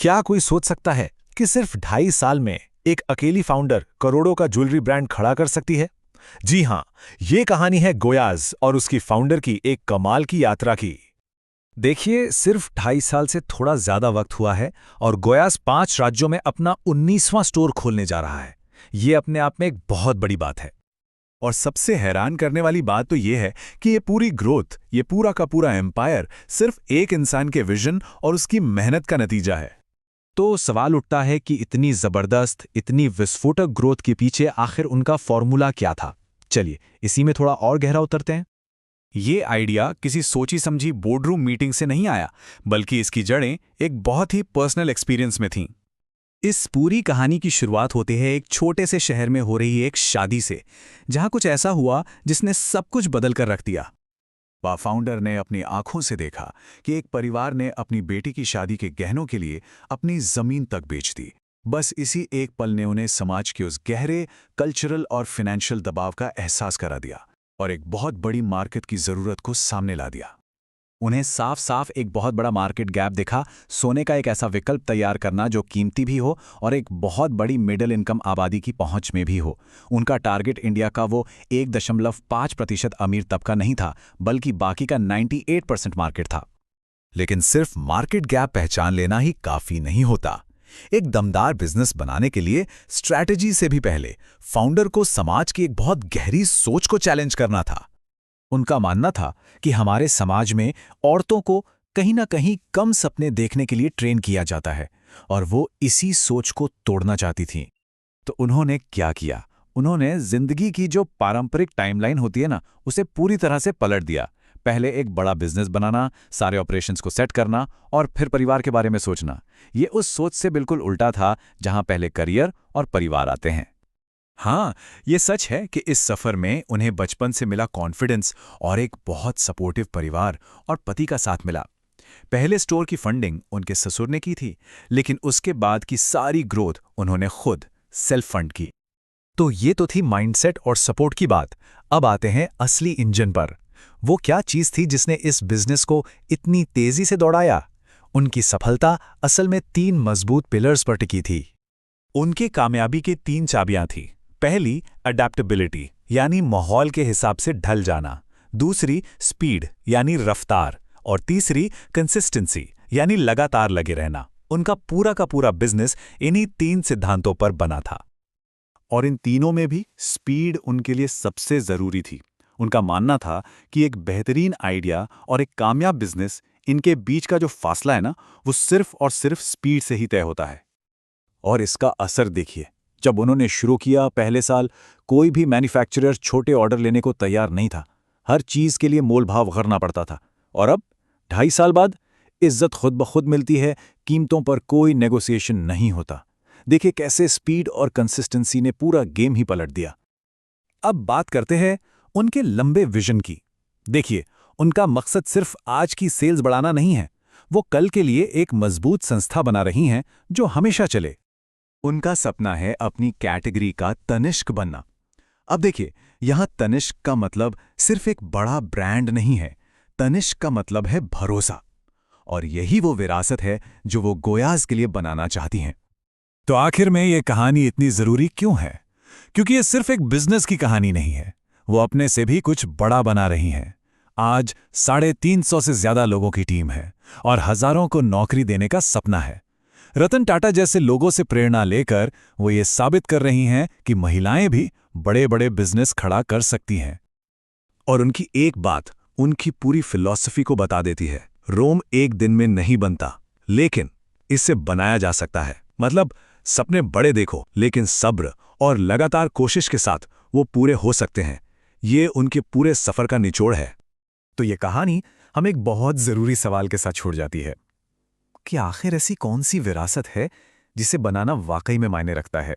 क्या कोई सोच सकता है कि सिर्फ 2.5 साल में एक अकेली फाउंडर करोड़ों का ज्वेलरी ब्रांड खड़ा कर सकती है? जी हां, ये कहानी है गोयाज और उसकी फाउंडर की एक कमाल की यात्रा की। देखिए, सिर्फ 2.5 साल से थोड़ा ज्यादा वक्त हुआ है और गोयाज 5 राज्यों में अपना 19वां स्टोर खोलने जा रहा है। ये अपने आप में एक बहुत बड़ी बात है। और सबसे हैरान करने वाली बात तो ये है कि ये पूरी ग्रोथ, ये पूरा का पूरा एम्पायर सिर्फ एक इंसान के विजन और उसकी मेहनत का नतीजा है। तो सवाल उठता है कि इतनी जबरदस्त, इतनी विस्फोटक ग्रोथ के पीछे आखिर उनका फॉर्मूला क्या था? चलिए, इसी में थोड़ा और गहरा उतरते हैं। ये आइडिया किसी सोची समझी बोर्डरूम मीटिंग से नहीं आया, बल्कि इसकी जड़ें एक बहुत ही पर्सनल एक्सपीरियंस में थीं। इस पूरी कहानी की शुरुआत होती है एक छोटे से शहर में हो रही एक शादी से, जहां कुछ ऐसा हुआ जिसने सब कुछ बदल कर रख दिया। वह फाउंडर ने अपनी आंखों से देखा कि एक परिवार ने अपनी बेटी की शादी के गहनों के लिए अपनी जमीन तक बेच दी। बस इसी एक पल ने उन्हें समाज के उस गहरे कल्चरल और फाइनेंशियल दबाव का एहसास करा दिया और एक बहुत बड़ी मार्केट की जरूरत को सामने ला दिया। उन्हें साफ साफ एक बहुत बड़ा मार्केट गैप दिखा, सोने का एक ऐसा विकल्प तैयार करना जो कीमती भी हो और एक बहुत बड़ी मिडिल इनकम आबादी की पहुंच में भी हो। उनका टारगेट इंडिया का वो 1.5% अमीर तबका नहीं था, बल्कि बाकी का 98% मार्केट था। लेकिन सिर्फ मार्केट गैप पहचान लेना ही काफी नहीं होता। एक दमदार बिजनेस बनाने के लिए स्ट्रैटेजी से भी पहले फाउंडर को समाज की एक बहुत गहरी सोच को चैलेंज करना था। उनका मानना था कि हमारे समाज में औरतों को कहीं ना कहीं कम सपने देखने के लिए ट्रेन किया जाता है और वो इसी सोच को तोड़ना चाहती थीं। तो उन्होंने क्या किया? उन्होंने जिंदगी की जो पारंपरिक टाइमलाइन होती है ना, उसे पूरी तरह से पलट दिया। पहले एक बड़ा बिजनेस बनाना, सारे ऑपरेशंस को सेट करना और फिर परिवार के बारे में सोचना। ये उस सोच से बिल्कुल उल्टा था जहां पहले करियर और परिवार आते हैं। हाँ, ये सच है कि इस सफर में उन्हें बचपन से मिला कॉन्फिडेंस और एक बहुत सपोर्टिव परिवार और पति का साथ मिला। पहले स्टोर की फंडिंग उनके ससुर ने की थी, लेकिन उसके बाद की सारी ग्रोथ उन्होंने खुद सेल्फ फंड की। तो ये तो थी माइंडसेट और सपोर्ट की बात। अब आते हैं असली इंजन पर। वो क्या चीज थी जिसने इस बिजनेस को इतनी तेजी से दौड़ाया? उनकी सफलता असल में 3 मजबूत पिलर्स पर टिकी थी। उनके कामयाबी की 3 चाबियां थीं। पहली, अडैप्टेबिलिटी, यानी माहौल के हिसाब से ढल जाना। दूसरी, स्पीड, यानी रफ्तार। और तीसरी, कंसिस्टेंसी, यानी लगातार लगे रहना। उनका पूरा का पूरा बिजनेस इन्हीं 3 सिद्धांतों पर बना था। और इन तीनों में भी स्पीड उनके लिए सबसे जरूरी थी। उनका मानना था कि एक बेहतरीन आइडिया और एक कामयाब बिजनेस, इनके बीच का जो फासला है ना, वो सिर्फ और सिर्फ स्पीड से ही तय होता है। और इसका असर देखिए। जब उन्होंने शुरू किया, पहले साल कोई भी मैन्युफैक्चरर छोटे ऑर्डर लेने को तैयार नहीं था। हर चीज के लिए मोल भाव करना पड़ता था। और अब 2.5 साल बाद इज्जत खुद ब खुद मिलती है, कीमतों पर कोई नेगोशिएशन नहीं होता। देखिए कैसे स्पीड और कंसिस्टेंसी ने पूरा गेम ही पलट दिया। अब बात करते हैं उनके लंबे विजन की। देखिए, उनका मकसद सिर्फ आज की सेल्स बढ़ाना नहीं है, वो कल के लिए एक मजबूत संस्था बना रही हैं जो हमेशा चले। उनका सपना है अपनी कैटेगरी का तनिष्क बनना। अब देखिए, यहां तनिष्क का मतलब सिर्फ एक बड़ा ब्रांड नहीं है। तनिष्क का मतलब है भरोसा। और यही वो विरासत है जो वो गोयाज के लिए बनाना चाहती हैं। तो आखिर में ये कहानी इतनी जरूरी क्यों है? क्योंकि ये सिर्फ एक बिजनेस की कहानी नहीं है, वो अपने से भी कुछ बड़ा बना रही हैं। आज 350 से ज्यादा लोगों की टीम है और हजारों को नौकरी देने का सपना है। रतन टाटा जैसे लोगों से प्रेरणा लेकर वो ये साबित कर रही हैं कि महिलाएं भी बड़े बड़े बिजनेस खड़ा कर सकती हैं। और उनकी एक बात उनकी पूरी फिलॉसफी को बता देती है। रोम एक दिन में नहीं बनता, लेकिन इससे बनाया जा सकता है। मतलब सपने बड़े देखो, लेकिन सब्र और लगातार कोशिश के साथ वो पूरे हो सकते हैं। ये उनके पूरे सफर का निचोड़ है। तो ये कहानी हमें एक बहुत जरूरी सवाल के साथ छोड़ जाती है कि आखिर ऐसी कौन सी विरासत है जिसे बनाना वाकई में मायने रखता है।